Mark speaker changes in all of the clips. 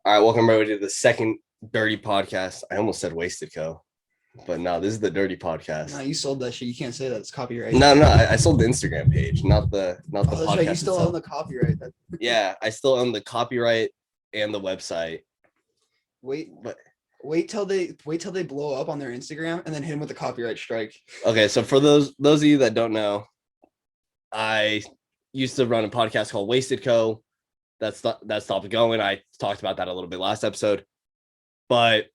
Speaker 1: All right, welcome everybody to the second Dirty Podcast. I almost said Wasted Co, but no, this is the Dirty Podcast.
Speaker 2: No, you sold that shit. You can't say that. It's copyright.
Speaker 1: No, I sold the Instagram page, not the
Speaker 2: that's
Speaker 1: podcast
Speaker 2: right. You still
Speaker 1: itself.
Speaker 2: own the copyright.
Speaker 1: Yeah, I still own the copyright and the website.
Speaker 2: Wait till they blow up on their Instagram and then hit them with a copyright strike.
Speaker 1: Okay, so for those of you that don't know, I used to run a podcast called Wasted Co. That stopped going. I talked about that a little bit last episode, but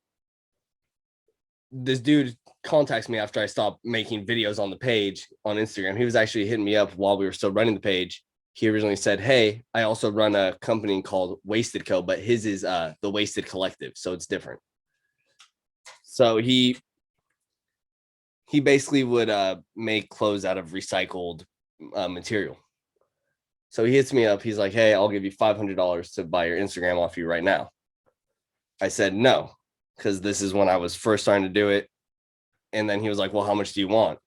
Speaker 1: this dude contacts me after I stopped making videos on the page on Instagram. He was actually hitting me up while we were still running the page. He originally said, "Hey, I also run a company called Wasted Co, but his is the Wasted Collective, so it's different." So he basically would make clothes out of recycled material. So he hits me up. He's like, "Hey, I'll give you $500 to buy your Instagram off you right now." I said no, because this is when I was first starting to do it. And then he was like, "Well, how much do you want?"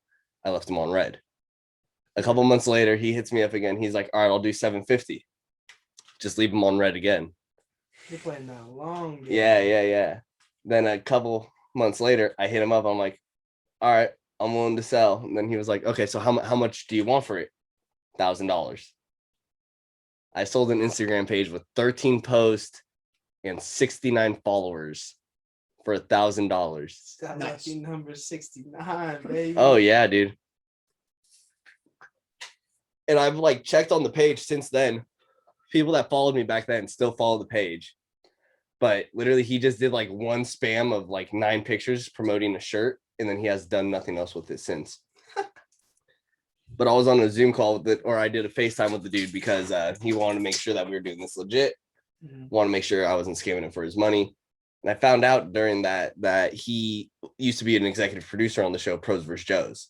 Speaker 1: I left him on red. A couple months later, he hits me up again. He's like, "All right, I'll do $750. Just leave him on red again."
Speaker 3: You're playing that long game.
Speaker 1: Yeah. Then a couple months later, I hit him up. I'm like, "All right, I'm willing to sell." And then he was like, "Okay, so how much do you want for it?" $1,000. I sold an Instagram page with 13 posts and 69 followers for $1,000.
Speaker 3: That
Speaker 2: Nice.
Speaker 3: lucky number 69, baby.
Speaker 1: Oh yeah, dude. And I've like checked on the page since then. People that followed me back then still follow the page. But literally he just did like one spam of like 9 pictures promoting a shirt, and then he has done nothing else with it since. But I was on a Zoom call with it, or I did a FaceTime with the dude because he wanted to make sure that we were doing this legit. Want to make sure I wasn't scamming him for his money. And I found out during that he used to be an executive producer on the show Pros vs. Joes.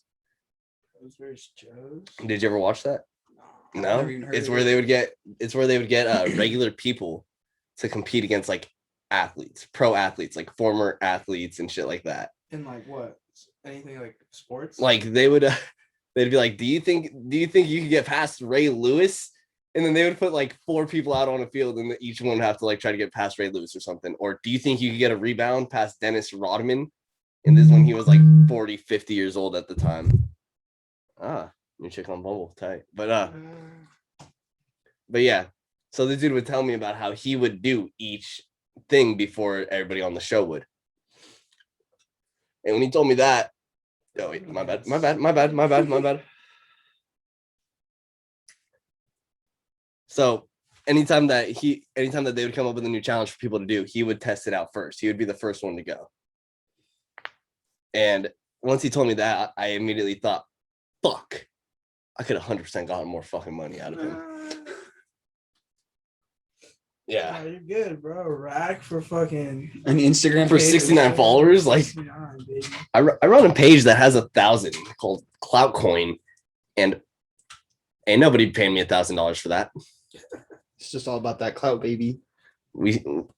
Speaker 3: Pros vs. Joes?
Speaker 1: Did you ever watch that? No.
Speaker 2: never even heard
Speaker 1: It's
Speaker 2: of
Speaker 1: where
Speaker 2: it.
Speaker 1: they would get regular people to compete against like athletes, pro athletes, like former athletes and shit like that.
Speaker 3: And like what? Anything like sports?
Speaker 1: Like they would they'd be like, do you think you could get past Ray Lewis? And then they would put like 4 people out on a field, and each one would have to like try to get past Ray Lewis or something. Or do you think you could get a rebound past Dennis Rodman? And this one, he was like 40, 50 years old at the time. New chick on Bumble, tight. But yeah. So the dude would tell me about how he would do each thing before everybody on the show would. And when he told me that, oh wait, my bad. So anytime that they would come up with a new challenge for people to do, he would test it out first. He would be the first one to go. And once he told me that, I immediately thought, fuck, I could 100% gotten more fucking money out of him. Yeah.
Speaker 3: Oh, you're good, bro. Rack for fucking
Speaker 2: An Instagram
Speaker 1: For
Speaker 2: page
Speaker 1: 69 followers, like
Speaker 3: 69, baby.
Speaker 1: I run a page that has 1,000 called Clout Coin, and ain't nobody paying me $1,000 for that.
Speaker 2: It's just all about that clout, baby.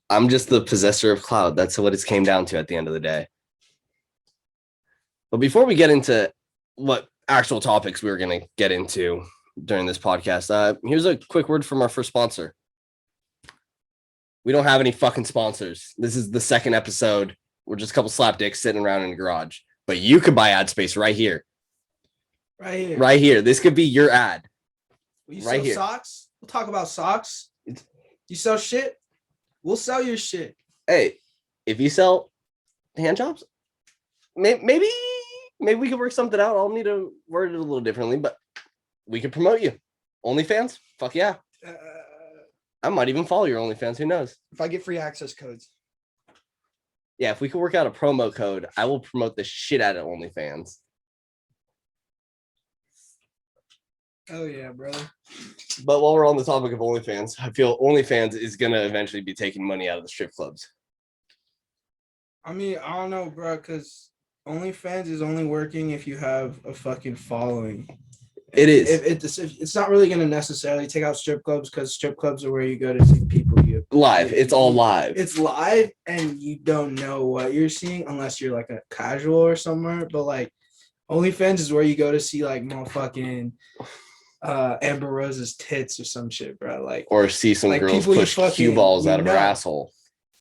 Speaker 1: I'm just the possessor of clout. That's what it's came down to at the end of the day. But before we get into what actual topics we were going to get into during this podcast, here's a quick word from our first sponsor. We don't have any fucking sponsors. This is the second episode. We're just a couple slapdicks sitting around in the garage. But you could buy ad space right here. Right here. This could be your ad.
Speaker 3: You
Speaker 1: right
Speaker 3: sell
Speaker 1: here.
Speaker 3: Socks? We'll talk about socks. You sell shit? We'll sell your shit.
Speaker 1: Hey, if you sell hand jobs, maybe we could work something out. I'll need to word it a little differently, but we could promote you. OnlyFans? Fuck yeah. I might even follow your OnlyFans. Who knows?
Speaker 2: If I get free access codes.
Speaker 1: Yeah, if we could work out a promo code, I will promote the shit out of OnlyFans.
Speaker 3: Oh yeah, brother.
Speaker 1: But while we're on the topic of OnlyFans, I feel OnlyFans is going to eventually be taking money out of the strip clubs.
Speaker 3: I mean, I don't know, bro, because OnlyFans is only working if you have a fucking following.
Speaker 1: It is.
Speaker 3: It's not really going to necessarily take out strip clubs, because strip clubs are where you go to see people.
Speaker 1: Live. It's all live.
Speaker 3: It's live, and you don't know what you're seeing unless you're like a casual or somewhere. But like OnlyFans is where you go to see like motherfucking Amber Rose's tits or some shit, bro. Like,
Speaker 1: or see some
Speaker 3: like
Speaker 1: girls
Speaker 3: people you
Speaker 1: push
Speaker 3: fucking-
Speaker 1: cue balls
Speaker 3: you
Speaker 1: out of her
Speaker 3: know.
Speaker 1: asshole.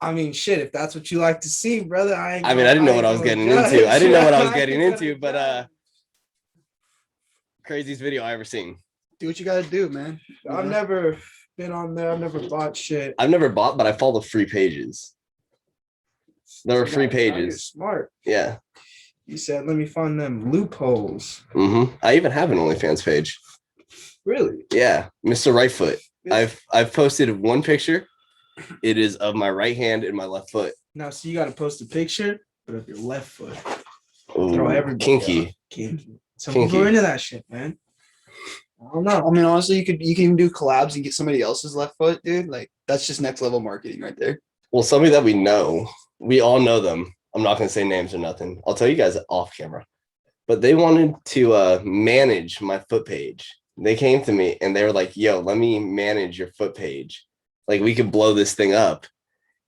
Speaker 3: I mean, shit, if that's what you like to see, brother,
Speaker 1: I didn't know what I was getting into. I didn't know what I was getting into, but craziest video I ever seen.
Speaker 2: Do what you gotta do, man.
Speaker 3: I've never been on there. I've never bought shit.
Speaker 1: I've never bought, but I follow free pages. There were free
Speaker 3: Now you're
Speaker 1: pages.
Speaker 3: smart.
Speaker 1: Yeah.
Speaker 3: You said, let me find them loopholes.
Speaker 1: I even have an OnlyFans page.
Speaker 3: Really?
Speaker 1: Yeah, Mr. Right Foot. I've posted one picture. It is of my right hand and my left foot.
Speaker 3: Now, so you got to post a picture, but of your left foot.
Speaker 1: Ooh,
Speaker 3: Throw everybody
Speaker 1: kinky.
Speaker 3: out. Kinky. Some
Speaker 1: Kinky.
Speaker 3: people are into that shit, man. I don't know.
Speaker 2: I mean, honestly, you can even do collabs and get somebody else's left foot, dude. Like that's just next level marketing right there.
Speaker 1: Well, somebody that we know, we all know them. I'm not gonna say names or nothing. I'll tell you guys off camera. But they wanted to manage my foot page. They came to me and they were like, "Yo, let me manage your foot page. Like we could blow this thing up."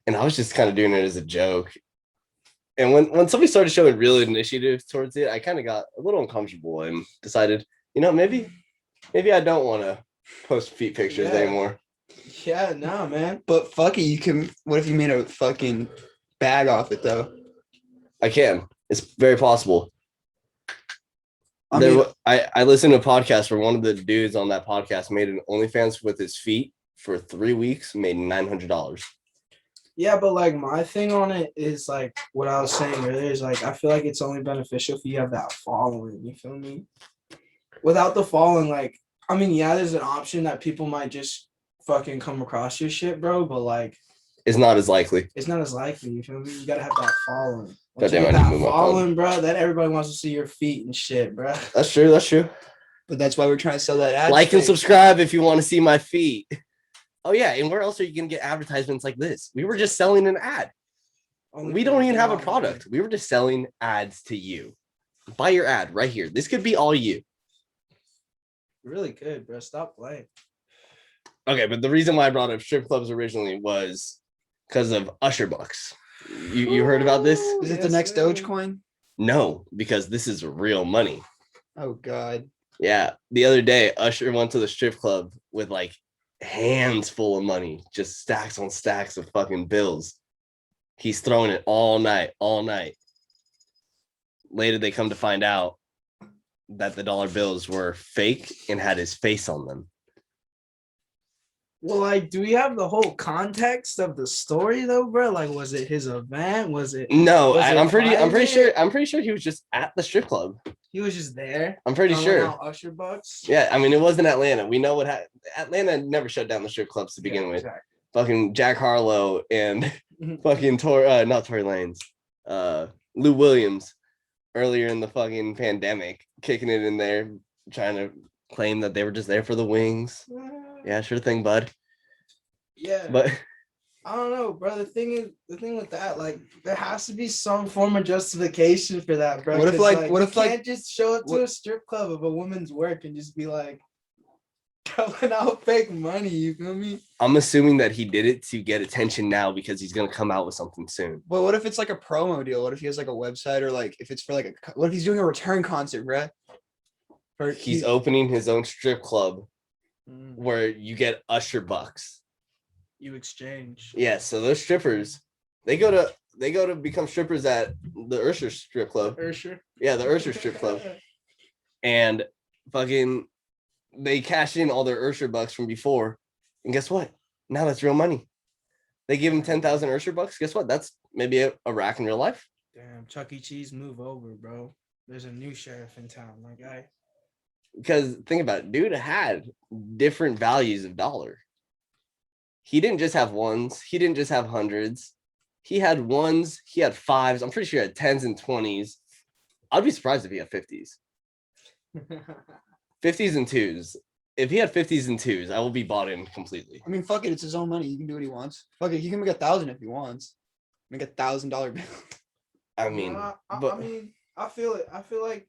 Speaker 1: And I was just kind of doing it as a joke. And when somebody started showing real initiative towards it, I kind of got a little uncomfortable and decided, maybe I don't want to post feet pictures anymore.
Speaker 3: Yeah, no, man.
Speaker 2: But fuck it, you can. What if you made a fucking bag off it though?
Speaker 1: I can. It's very possible.
Speaker 2: I
Speaker 1: I listened to a podcast where one of the dudes on that podcast made an OnlyFans with his feet for 3 weeks, made $900.
Speaker 3: Yeah, but like my thing on it is like what I was saying earlier is like I feel like it's only beneficial if you have that following. You feel me? Without the following, like there's an option that people might just fucking come across your shit, bro. But like,
Speaker 1: it's not as likely.
Speaker 3: It's not as likely. You feel me? You gotta have that following.
Speaker 1: Once you get that
Speaker 3: following, bro, then everybody wants to see your feet and shit, bro.
Speaker 1: That's true.
Speaker 2: But that's why we're trying to sell that ad.
Speaker 1: Like and subscribe if you want to see my feet. Oh yeah, and where else are you gonna get advertisements like this? We were just selling an ad. We don't even have a product. We were just selling ads to you. Buy your ad right here. This could be all you.
Speaker 3: Really good, bro. Stop playing.
Speaker 1: Okay, but the reason why I brought up strip clubs originally was because of Usher bucks. You heard about this?
Speaker 2: Is it the next Dogecoin?
Speaker 1: No, because this is real money.
Speaker 2: Oh God.
Speaker 1: Yeah, the other day Usher went to the strip club with like hands full of money, just stacks on stacks of fucking bills. He's throwing it all night. Later they come to find out that the dollar bills were fake and had his face on them.
Speaker 3: Well, like, do we have the whole context of the story though, bro? Like, was it his event? Was it?
Speaker 1: No, I'm pretty sure he was just at the strip club.
Speaker 3: He was just there.
Speaker 1: I'm pretty sure.
Speaker 3: Usher bucks.
Speaker 1: Yeah, it wasn't Atlanta. We know what Atlanta never shut down the strip clubs to begin with. Exactly. Fucking Jack Harlow and fucking not Tory Lanez, Lou Williams earlier in the fucking pandemic, kicking it in there, trying to claim that they were just there for the wings. Yeah, sure thing, bud.
Speaker 3: Yeah,
Speaker 1: but
Speaker 3: I don't know, bro. The thing with that, like, there has to be some form of justification for that, bro.
Speaker 2: What if
Speaker 3: you can't just show up to a strip club of a woman's work and just be like going out fake money? You feel me?
Speaker 1: I'm assuming that he did it to get attention now because he's gonna come out with something soon.
Speaker 2: But what if it's like a promo deal? What if he has like a website, or like if it's for like what if he's doing a return concert, bro?
Speaker 1: Or he's opening his own strip club where you get Usher bucks.
Speaker 3: You exchange.
Speaker 1: Yeah, so those strippers, they go to become strippers at the Usher strip club.
Speaker 3: Usher?
Speaker 1: Yeah, the Usher strip club. And fucking they cash in all their Usher bucks from before. And guess what? Now that's real money. They give him 10,000 Usher bucks. Guess what? That's maybe a rack in real life.
Speaker 3: Damn, Chuck E. Cheese, move over, bro. There's a new sheriff in town, my guy.
Speaker 1: Because think about it, dude had different values of dollar. He didn't just have ones. He didn't just have hundreds. He had ones. He had fives. I'm pretty sure he had 10s and 20s. I'd be surprised if he had 50s. 50s and 2s. If he had 50s and 2s, I will be bought in completely.
Speaker 2: I mean, fuck it. It's his own money. He can do what he wants. Fuck it. He can make 1,000 if he wants. Make $1,000 bill.
Speaker 3: I feel it. I feel like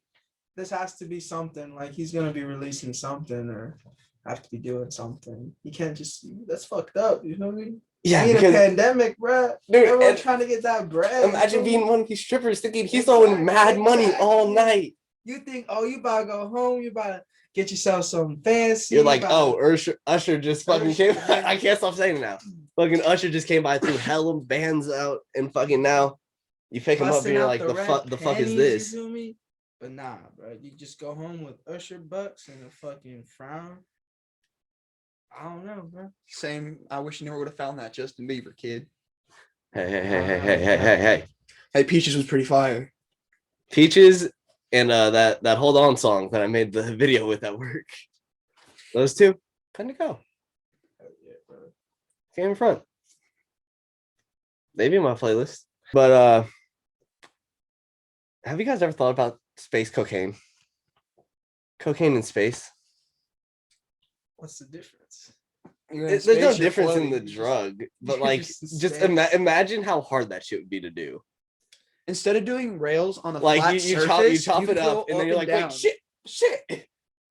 Speaker 3: this has to be something. Like, he's gonna be releasing something or have to be doing something. You can't just. That's fucked up. You know what I mean?
Speaker 1: Yeah,
Speaker 3: being a pandemic, bro.
Speaker 1: Dude,
Speaker 3: everyone trying to get that bread.
Speaker 1: Imagine being one of these strippers thinking he's throwing mad money all night.
Speaker 3: You think, oh, you about to go home? You about to get yourself something fancy?
Speaker 1: You're like, oh, Usher just fucking came. I can't stop saying it now. Fucking Usher just came by, threw hella bands out, and fucking now you pick him up
Speaker 3: Busting
Speaker 1: and you're
Speaker 3: out
Speaker 1: like, the
Speaker 3: red
Speaker 1: fuck is
Speaker 3: panties,
Speaker 1: this?
Speaker 3: You feel me? But nah, bro. You just go home with Usher bucks and a fucking frown. I don't know, bro.
Speaker 2: Same. I wish you never would have found that Justin Bieber kid.
Speaker 1: Hey.
Speaker 2: Hey, Peaches was pretty fire.
Speaker 1: Peaches and that Hold On song that I made the video with at work. Those two kind of go.
Speaker 3: Yeah, bro.
Speaker 1: Came in front. They be in my playlist. But have you guys ever thought about space cocaine? Cocaine in space?
Speaker 3: What's the difference?
Speaker 1: There's no difference in the drug, but
Speaker 3: you're
Speaker 1: like,
Speaker 3: just in
Speaker 1: just
Speaker 3: space.
Speaker 1: imagine how hard that shit would be to do.
Speaker 2: Instead of doing rails on a
Speaker 1: Like
Speaker 2: flat
Speaker 1: you
Speaker 2: surface,
Speaker 1: chop
Speaker 2: you
Speaker 1: it
Speaker 2: can
Speaker 1: up,
Speaker 2: go
Speaker 1: and then you're like,
Speaker 2: down.
Speaker 1: wait, shit,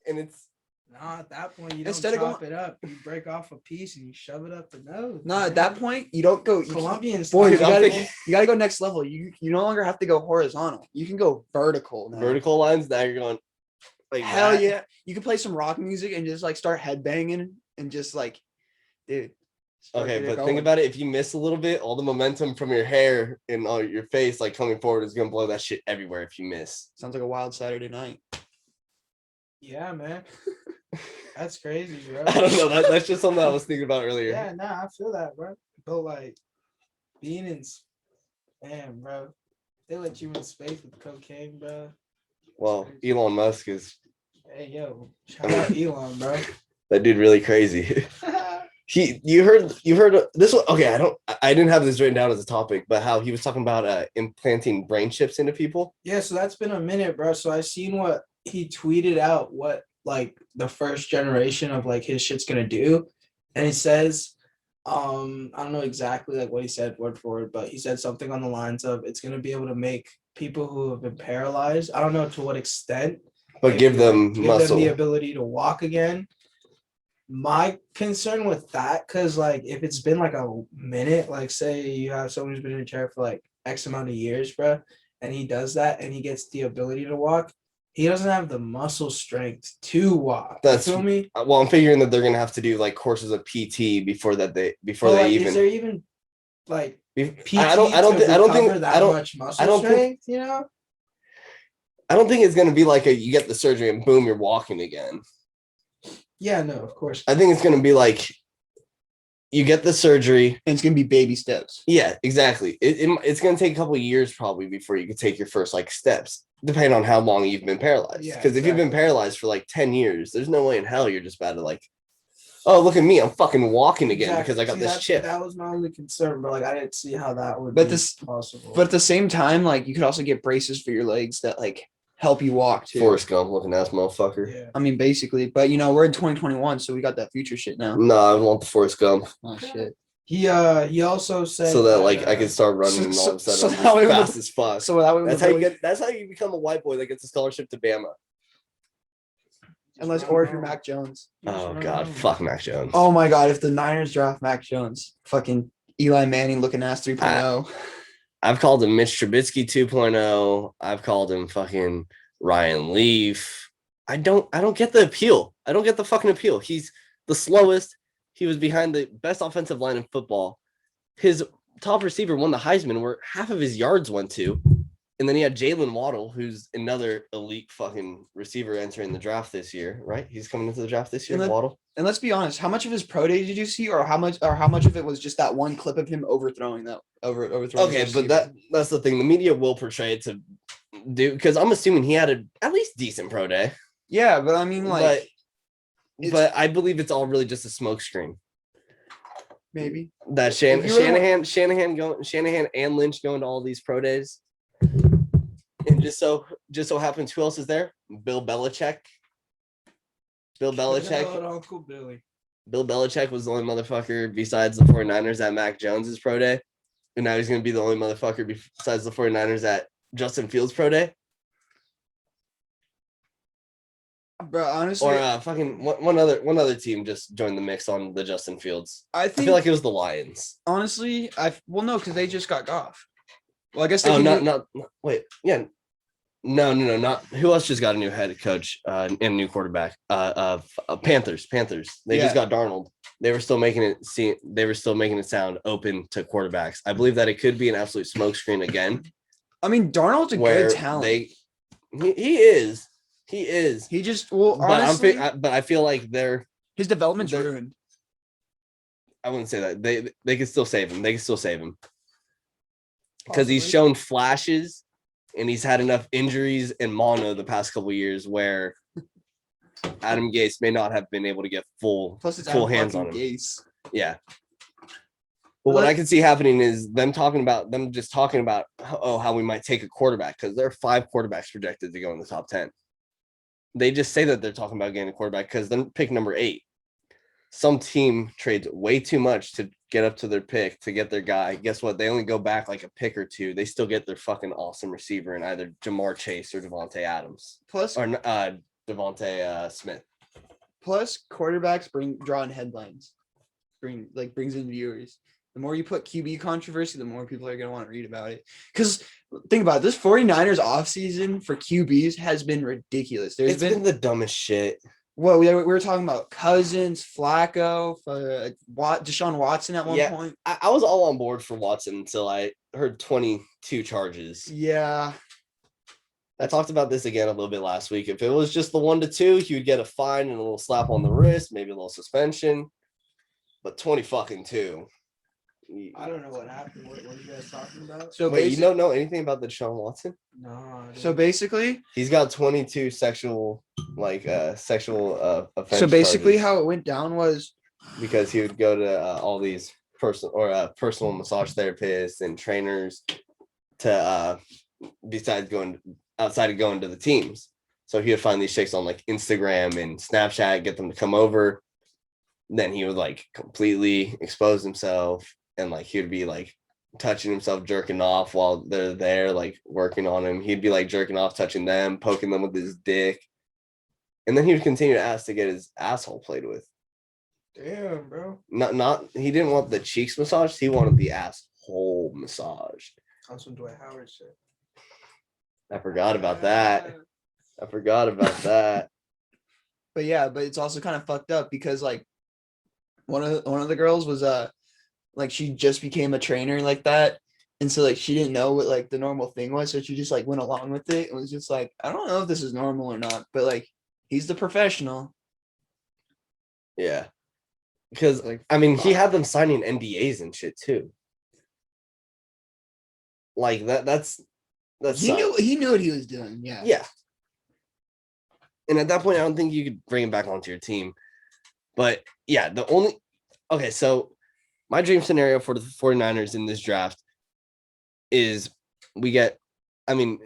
Speaker 1: and it's
Speaker 3: Nah, at that point you don't
Speaker 2: Instead of
Speaker 3: chop it up. You break off a piece and you shove it up the nose.
Speaker 2: No,
Speaker 3: man.
Speaker 2: at that point you don't go.
Speaker 3: Colombians.
Speaker 2: Boy, you
Speaker 1: Dude, I'm
Speaker 2: gotta,
Speaker 1: thinking-
Speaker 2: you gotta go next level. You no longer have to go horizontal. You can go vertical now.
Speaker 1: vertical lines. Now you're going like
Speaker 2: Hell
Speaker 1: that.
Speaker 2: yeah! You can play some rock music and just like start headbanging and just like, dude. start
Speaker 1: Okay,
Speaker 2: get it
Speaker 1: but
Speaker 2: going.
Speaker 1: think about it. If you miss a little bit, all the momentum from your hair and all your face, like coming forward, is gonna blow that shit everywhere. If you miss,
Speaker 2: Sounds like a wild Saturday night.
Speaker 3: Yeah, man. That's crazy, bro.
Speaker 1: I don't know. That's just something I was thinking about earlier.
Speaker 3: Yeah, nah, I feel that, bro. But like being in, damn, bro. They let you in space with cocaine, bro.
Speaker 1: Well, Elon Musk is
Speaker 3: Hey, yo, shout out Elon, bro.
Speaker 1: that dude really crazy. You heard this one. Okay, I didn't have this written down as a topic, but how he was talking about implanting brain chips into people.
Speaker 3: Yeah, so that's been a minute, bro. So I seen what he tweeted out, what like the first generation of like his shit's gonna do, and he says, I don't know exactly like what he said word for word, but he said something on the lines of it's gonna be able to make people who have been paralyzed. I don't know to what extent,
Speaker 1: But give them muscle.
Speaker 3: the ability to walk again. My concern with that, because like if it's been like a minute, like say you have someone who's been in a chair for like X amount of years, bro, and he does that and he gets the ability to walk, he doesn't have the muscle strength to walk.
Speaker 1: That's
Speaker 3: You feel me?
Speaker 1: well, I'm figuring that they're gonna have to do like courses of PT before
Speaker 3: But,
Speaker 1: they
Speaker 3: like,
Speaker 1: even.
Speaker 3: is there even like PT
Speaker 1: I don't think
Speaker 3: that much muscle strength, you know?
Speaker 1: I don't think it's gonna be like you get the surgery and boom, you're walking again.
Speaker 3: Yeah, no, of course.
Speaker 1: I think it's gonna be like you get the surgery.
Speaker 2: And it's gonna be baby steps.
Speaker 1: Yeah, exactly. It's gonna take a couple of years probably before you can take your first like steps, depending on how long you've been paralyzed.
Speaker 3: Yeah,
Speaker 1: Because if you've been
Speaker 3: exactly.
Speaker 1: paralyzed for like 10 years, there's no way in hell you're just about to like, oh, look at me, I'm fucking walking again because I got
Speaker 3: See,
Speaker 1: this chip.
Speaker 3: That was my only concern, but like I didn't see how that would
Speaker 2: But
Speaker 3: be
Speaker 2: this-
Speaker 3: possible.
Speaker 2: But at the same time, like you could also get braces for your legs that like help you walk too.
Speaker 1: Forrest Gump looking ass motherfucker.
Speaker 3: yeah.
Speaker 2: I mean, basically, but you know, we're in 2021, so we got that future shit now.
Speaker 1: No, I want the Forrest Gump
Speaker 2: Oh shit.
Speaker 3: He also said
Speaker 1: so that like I can start running and all of a sudden I'm just fast as fuck.
Speaker 2: So that way,
Speaker 1: That's how you become a white boy that gets a scholarship to Bama.
Speaker 2: unless or if you're Mac Jones.
Speaker 1: Oh god, fuck Mac Jones.
Speaker 2: Oh my god, if the Niners draft Mac Jones, fucking Eli Manning looking ass 3.0.
Speaker 1: I've called him Mitch Trubisky 2.0. I've called him fucking Ryan Leaf. I don't get the appeal. I don't get the fucking appeal. He's the slowest. He was behind the best offensive line in football. His top receiver won the Heisman, where half of his yards went to. And then he had Jalen Waddle, who's another elite fucking receiver entering the draft this year, right? He's coming into the draft this year, Waddle.
Speaker 2: And let's be honest, how much of his pro day did you see, or how much of it was just that one clip of him overthrowing that overthrowing?
Speaker 1: Okay, but that's the thing. The media will portray it to do because I'm assuming he had at least decent pro day.
Speaker 2: Yeah, but I mean, like,
Speaker 1: but I believe it's all really just a smokescreen.
Speaker 2: Maybe
Speaker 1: That Shanahan and Lynch going to all these pro days, and just so happens, who else is there? Bill Belichick. Bill
Speaker 3: Uncle Billy.
Speaker 1: Bill Belichick was the only motherfucker besides the 49ers at Mac Jones's pro day. And now he's going to be the only motherfucker besides the 49ers at Justin Fields' pro day.
Speaker 2: bro, honestly,
Speaker 1: Or fucking one other team just joined the mix on the Justin Fields.
Speaker 2: I
Speaker 1: I
Speaker 2: think
Speaker 1: feel like it was the Lions.
Speaker 2: honestly, no, because they just got Goff. Well, I guess they
Speaker 1: Oh,
Speaker 2: can
Speaker 1: wait, yeah. No, not who else just got a new head coach and a new quarterback. Panthers. They just got Darnold. They were still making it sound open to quarterbacks. I believe that it could be an absolute smokescreen again.
Speaker 2: I mean, Darnold's a good talent.
Speaker 1: He is.
Speaker 2: He just honestly,
Speaker 1: but I feel like
Speaker 2: his development's ruined.
Speaker 1: I wouldn't say that they can still save him. They can still save him because he's shown flashes. And he's had enough injuries and mono the past couple of years where Adam Gase may not have been able to get full hands on him. Gase. Yeah. But what I can see happening is them talking about how we might take a quarterback because there are 5 quarterbacks projected to go in the top 10. They just say that they're talking about getting a quarterback because then pick number 8. Some team trades way too much to get up to their pick to get their guy. Guess what? They only go back like a pick or 2. They still get their fucking awesome receiver in either Jamar Chase or Devontae Adams. Devontae Smith.
Speaker 2: Plus, quarterbacks draw in headlines. Brings in viewers. The more you put QB controversy, the more people are going to want to read about it. Because think about it, this 49ers offseason for QBs has been ridiculous.
Speaker 1: It's been the dumbest shit.
Speaker 2: Well, we were talking about Cousins, Flacco, Deshaun Watson at one point.
Speaker 1: I was all on board for Watson until I heard 22 charges.
Speaker 2: Yeah.
Speaker 1: I talked about this again a little bit last week. If it was just the 1 to 2, he would get a fine and a little slap on the wrist, maybe a little suspension. But 20-2.
Speaker 3: I don't know what happened. What are you guys talking about?
Speaker 1: So wait, you don't know anything about the Deshaun Watson?
Speaker 3: No.
Speaker 2: So basically,
Speaker 1: he's got 22 sexual offense.
Speaker 2: So basically, how it went down was
Speaker 1: because he would go to all these personal massage therapists and trainers to besides going outside of going to the teams. So he would find these chicks on like Instagram and Snapchat, get them to come over. Then he would like completely expose himself. And like he would be like touching himself, jerking off while they're there, like working on him. He'd be like jerking off, touching them, poking them with his dick. And then he would continue to ask to get his asshole played with.
Speaker 3: Damn, bro.
Speaker 1: He didn't want the cheeks massaged. He wanted the asshole massaged.
Speaker 3: That's what Dwight Howard said.
Speaker 1: I forgot about that.
Speaker 2: But yeah, but it's also kind of fucked up because like one of the girls was like she just became a trainer like that, and so like she didn't know what like the normal thing was, so she just like went along with it. It was just like, I don't know if this is normal or not, but like he's the professional.
Speaker 1: Yeah, because like I mean he had them signing NDAs and shit too. Like that's
Speaker 2: he knew what he was doing. Yeah.
Speaker 1: And at that point, I don't think you could bring him back onto your team. But yeah, so my dream scenario for the 49ers in this draft is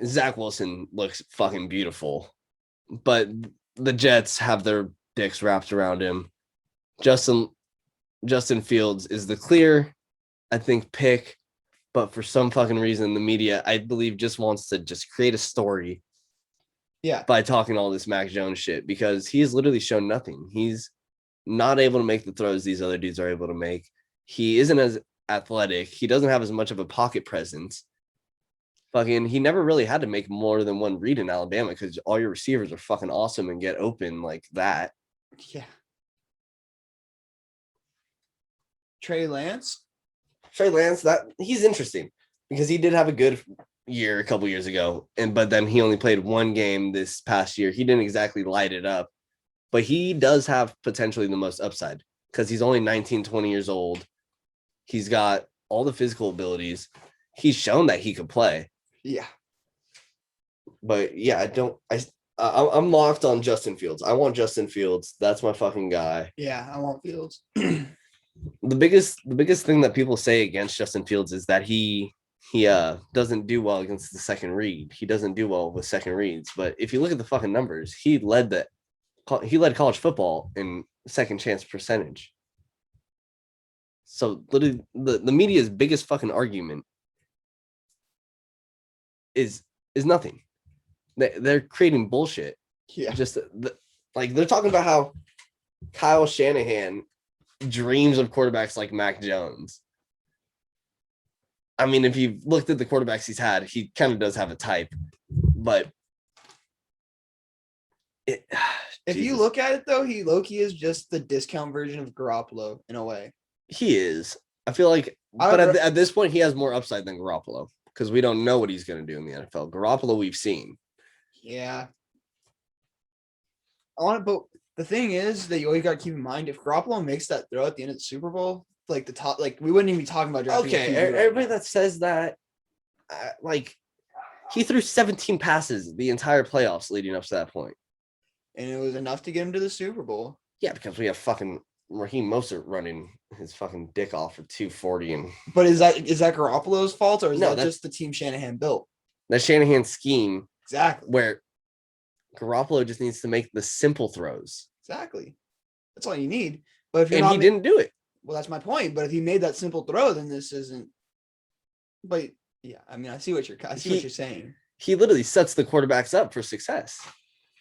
Speaker 1: Zach Wilson looks fucking beautiful, but the Jets have their dicks wrapped around him. Justin Fields is the clear, I think, pick, but for some fucking reason, the media, I believe, just wants to just create a story.
Speaker 2: Yeah.
Speaker 1: By talking all this Mac Jones shit, because he's literally shown nothing. He's not able to make the throws these other dudes are able to make. He isn't as athletic. He doesn't have as much of a pocket presence. He never really had to make more than one read in Alabama because all your receivers are fucking awesome and get open like that.
Speaker 2: Yeah. Trey Lance,
Speaker 1: that he's interesting because he did have a good year a couple years ago, but then he only played one game this past year. He didn't exactly light it up, but he does have potentially the most upside because he's only 19, 20 years old. He's got all the physical abilities. He's shown that he could play.
Speaker 2: Yeah.
Speaker 1: But yeah, I'm locked on Justin Fields. I want Justin Fields. That's my fucking guy.
Speaker 2: Yeah, I want Fields.
Speaker 1: The biggest thing that people say against Justin Fields is that he doesn't do well against the second read. He doesn't do well with second reads. But if you look at the fucking numbers, he led college football in second chance percentage. So literally the media's biggest fucking argument is nothing. They're creating bullshit.
Speaker 2: Yeah.
Speaker 1: Just they're talking about how Kyle Shanahan dreams of quarterbacks like Mac Jones. I mean, if you've looked at the quarterbacks he's had, he kind of does have a type, but It,
Speaker 2: If you
Speaker 1: Jesus.
Speaker 2: look at it though, he Loki is just the discount version of Garoppolo in a way.
Speaker 1: He is. I feel like, but at this point, he has more upside than Garoppolo because we don't know what he's going to do in the NFL. Garoppolo, we've seen.
Speaker 2: Yeah. But the thing is that you always got to keep in mind if Garoppolo makes that throw at the end of the Super Bowl, like the top, like we wouldn't even be talking about drafting.
Speaker 1: Okay, everybody that says that, like, he threw 17 passes the entire playoffs leading up to that point.
Speaker 2: And it was enough to get him to the Super Bowl.
Speaker 1: Yeah, because we have fucking Raheem Mostert running his fucking dick off for 240. And
Speaker 2: But is that Garoppolo's fault or is
Speaker 1: No,
Speaker 2: that just the team Shanahan built?
Speaker 1: that Shanahan scheme
Speaker 2: Exactly.
Speaker 1: where Garoppolo just needs to make the simple throws.
Speaker 2: Exactly. That's all you need. But if you're
Speaker 1: And
Speaker 2: not
Speaker 1: he didn't do it.
Speaker 2: well, that's my point. But if he made that simple throw, then this isn't. But yeah, I mean, I see what you're saying.
Speaker 1: He literally sets the quarterbacks up for success.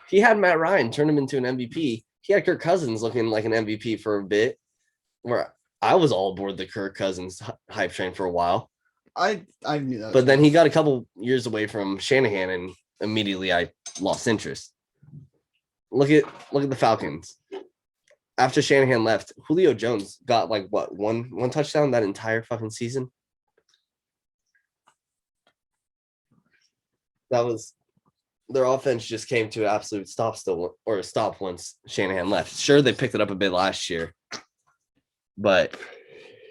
Speaker 1: He had Matt Ryan turn him into an MVP. He had Kirk Cousins looking like an MVP for a bit, where I was all aboard the Kirk Cousins hype train for a while.
Speaker 2: I knew that.
Speaker 1: But then he got a couple years away from Shanahan, and immediately I lost interest. Look at the Falcons. After Shanahan left, Julio Jones got like what one touchdown that entire fucking season. That was their offense just came to an absolute stop once Shanahan left. Sure, they picked it up a bit last year, but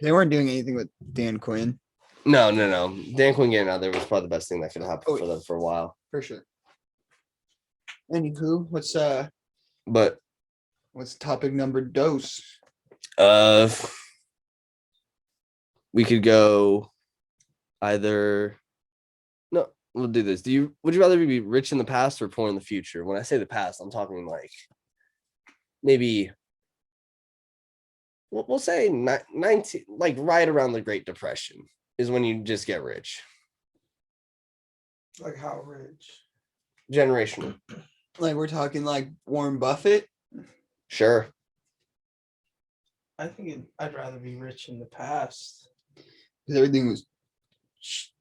Speaker 2: they weren't doing anything with Dan Quinn.
Speaker 1: No. Dan Quinn getting out there was probably the best thing that could happen for them for a while.
Speaker 2: For sure. Anywho, what's topic number dose?
Speaker 1: We could go either. No, we'll do this. Would you rather be rich in the past or poor in the future? When I say the past, I'm talking like maybe we'll say 19, like right around the Great Depression is when you just get rich.
Speaker 3: Like how rich?
Speaker 1: Generational.
Speaker 2: Like we're talking like Warren Buffett.
Speaker 1: Sure.
Speaker 3: I think I'd rather be rich in the past.
Speaker 2: Because everything was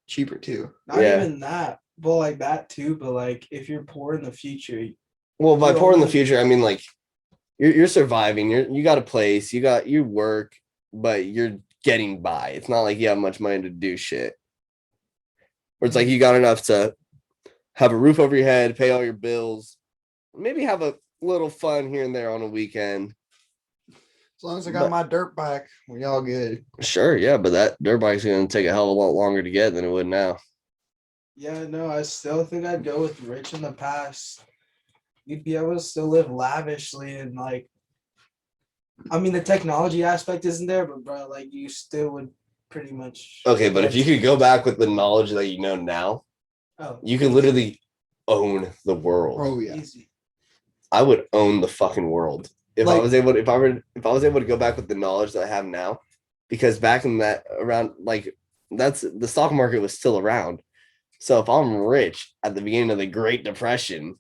Speaker 2: cheaper too.
Speaker 3: Not even that, but like that too. But like if you're poor in the future.
Speaker 1: Well, by poor in the future, I mean like you're surviving. You got a place. You work, but you're getting by. It's not like you have much money to do shit. Or it's like you got enough to have a roof over your head, pay all your bills, maybe have a little fun here and there on a weekend.
Speaker 2: As long as I got my dirt bike, we all good.
Speaker 1: Sure, yeah, but that dirt bike's going to take a hell of a lot longer to get than it would now.
Speaker 3: Yeah, no, I still think I'd go with rich in the past. You'd be able to still live lavishly and like, I mean, the technology aspect isn't there, but bro, like you still would pretty much.
Speaker 1: Okay, but if you could go back with the knowledge that you know now, you could literally own the world.
Speaker 2: Oh yeah,
Speaker 3: easy.
Speaker 1: I would own the fucking world if I was able to go back with the knowledge that I have now, because back in that around like that's the stock market was still around. So if I'm rich at the beginning of the Great Depression,